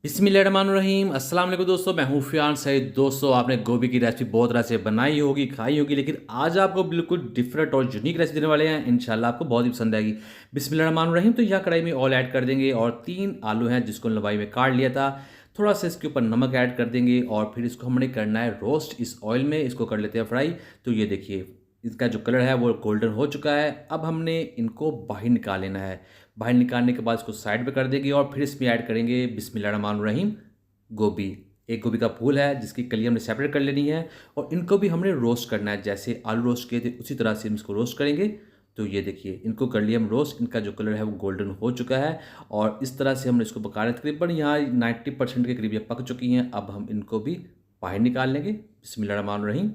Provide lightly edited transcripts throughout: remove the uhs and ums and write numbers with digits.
बिस्मिल्लाहिर्रहमानिर्रहीम। अस्सलाम वालेकुम दोस्तों, मैं हूँ फ़ियान सईद। दोस्तों, आपने गोभी की रेसिपी बहुत तरह से बनाई होगी, खाई होगी, लेकिन आज आपको बिल्कुल डिफरेंट और यूनिक रेसिपी देने वाले हैं। इंशाल्लाह आपको बहुत ही पसंद आएगी। बिस्मिल्लाहिर्रहमानिर्रहीम। तो यह कढ़ाई में ऑयल ऐड कर देंगे और 3 आलू हैं जिसको लंबाई में काट लिया था। थोड़ा सा इसके ऊपर नमक ऐड कर देंगे और फिर इसको हमने करना है रोस्ट इस ऑयल में। इसको कर लेते हैं फ्राई। तो ये देखिए, इसका जो कलर है वो गोल्डन हो चुका है। अब हमने इनको बाहर निकाल लेना है। बाहर निकालने के बाद इसको साइड पे कर देंगे और फिर इसमें ऐड करेंगे बिस्मिल्लाहिर्रहमानिर्रहीम गोभी। एक गोभी का फूल है जिसकी कली हमने सेपरेट कर लेनी है और इनको भी हमने रोस्ट करना है। जैसे आलू रोस्ट किए थे उसी तरह से हम इसको रोस्ट करेंगे। तो ये देखिए, इनको कर लिया हम रोस्ट। इनका जो कलर है वो गोल्डन हो चुका है और इस तरह से हमने इसको पका रहे तकरीबन यहाँ 90% के करीब ये पक चुकी हैं। अब हम इनको भी बाहर निकाल लेंगे बिस्मिल्लाहिर्रहमानिर्रहीम।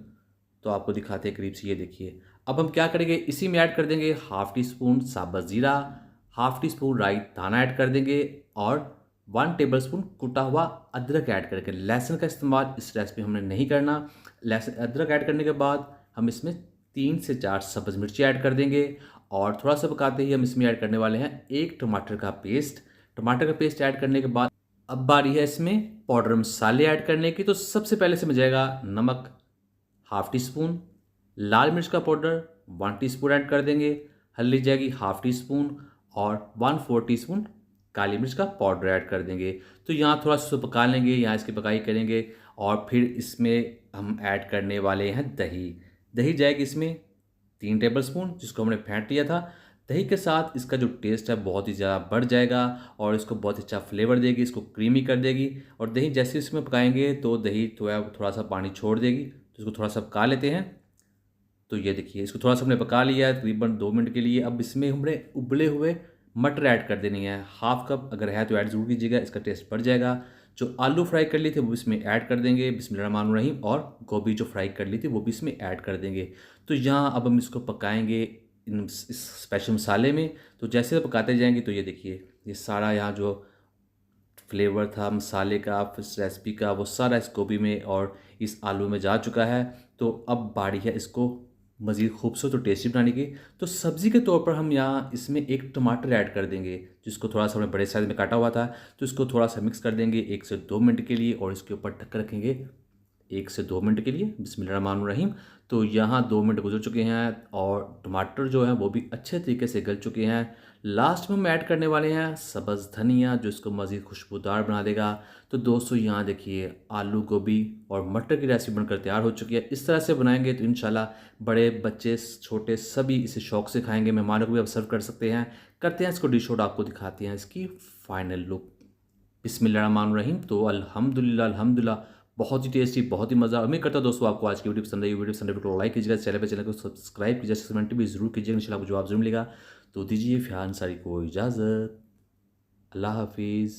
तो आपको दिखाते हैं करीब से। ये देखिए, अब हम क्या करेंगे, इसी में ऐड कर देंगे हाफ़ टी स्पून साबुत ज़ीरा, हाफ़ टी स्पून राई दाना ऐड कर देंगे और 1 टेबलस्पून कुटा हुआ अदरक ऐड करके। लहसुन का इस्तेमाल इस रेसिपी में हमने नहीं करना। लहसुन अदरक ऐड करने के बाद हम इसमें 3 से 4 सब्ज़ मिर्ची ऐड कर देंगे और थोड़ा सा पकाते ही हम इसमें ऐड करने वाले हैं 1 टमाटर का पेस्ट। टमाटर का पेस्ट ऐड करने के बाद अब बारी है इसमें पाउडर मसाले ऐड करने की। तो सबसे पहले इसमें जाएगा नमक हाफ़ टी स्पून, लाल मिर्च का पाउडर 1 टीस्पून ऐड कर देंगे, हल्दी जाएगी हाफ़ टी स्पून और 1/4 टीस्पून काली मिर्च का पाउडर ऐड कर देंगे। तो यहाँ थोड़ा सा पका लेंगे, यहाँ इसकी पकाई करेंगे और फिर इसमें हम ऐड करने वाले हैं दही। दही जाएगी इसमें 3 टेबलस्पून जिसको हमने फेंट लिया था। दही के साथ इसका जो टेस्ट है बहुत ही ज़्यादा बढ़ जाएगा और इसको बहुत अच्छा फ्लेवर देगी, इसको क्रीमी कर देगी। और दही जैसे इसमें पकाएंगे तो दही थोड़ा सा पानी छोड़ देगी। तो इसको थोड़ा सा पका लेते हैं। तो ये देखिए, इसको थोड़ा सा हमने पका लिया है तकरीबन 2 मिनट के लिए। अब इसमें हमने उबले हुए मटर ऐड कर देनी है। हाफ़ कप अगर है तो ऐड ज़रूर कीजिएगा, इसका टेस्ट बढ़ जाएगा। जो आलू फ्राई कर लिए थे वो इसमें ऐड कर देंगे बिस्मिल्लाहिर्रहमानिर्रहीम और गोभी जो फ्राई कर ली थी वो भी इसमें ऐड कर देंगे। तो यहाँ अब हम इसको पकाएंगे इस स्पेशल मसाले में। तो जैसे पकाते जाएंगे तो ये देखिए, ये सारा यहाँ जो फ्लेवर था मसाले का इस रेसिपी का वो सारा इस गोभी में और इस आलू में जा चुका है। तो अब बारी है इसको मज़ीद खूबसूरत और टेस्टी बनाने की। तो सब्ज़ी के तौर पर हम यहाँ इसमें 1 टमाटर ऐड कर देंगे जिसको थोड़ा सा हमने बड़े साइज़ में काटा हुआ था। तो इसको थोड़ा सा मिक्स कर देंगे 1 से 2 मिनट के लिए और इसके ऊपर ढक कर रखेंगे 1 से 2 मिनट के लिए बिस्मिल्लाहिर्रहमानिर्रहीम। तो यहाँ 2 मिनट गुजर चुके हैं और टमाटर जो हैं वो भी अच्छे तरीके से गल चुके हैं। लास्ट में हम ऐड करने वाले हैं सब्ज़ धनिया जो इसको मज़ीद खुशबूदार बना देगा। तो दोस्तों यहाँ देखिए, आलू गोभी और मटर की रेसिपी बनकर तैयार हो चुकी है। इस तरह से बनाएंगे तो इंशाल्लाह बड़े बच्चे छोटे सभी इसे शौक़ से खाएंगे। मेहमानों को भी आप सर्व कर सकते हैं। करते हैं इसको डिश आउट, आपको दिखाते हैं इसकी फ़ाइनल लुक बिस्मिल्लाहिर्रहमानिर्रहीम। तो अल्हम्दुलिल्लाह अल्हम्दुलिल्लाह, बहुत ही टेस्टी, बहुत ही मज़ा। उम्मीद करता हूँ दोस्तों आपको आज की वीडियो पसंद आई। वीडियो पसंद आई तो लाइक कीजिएगा, चैनल को सब्सक्राइब कीजिएगा, कमेंट भी ज़रूर कीजिएगा। इंशाल्लाह आपको जवाब ज़रूर मिलेगा। तो दीजिए फ़ियान सारी को इजाज़त। अल्लाह हाफिज़।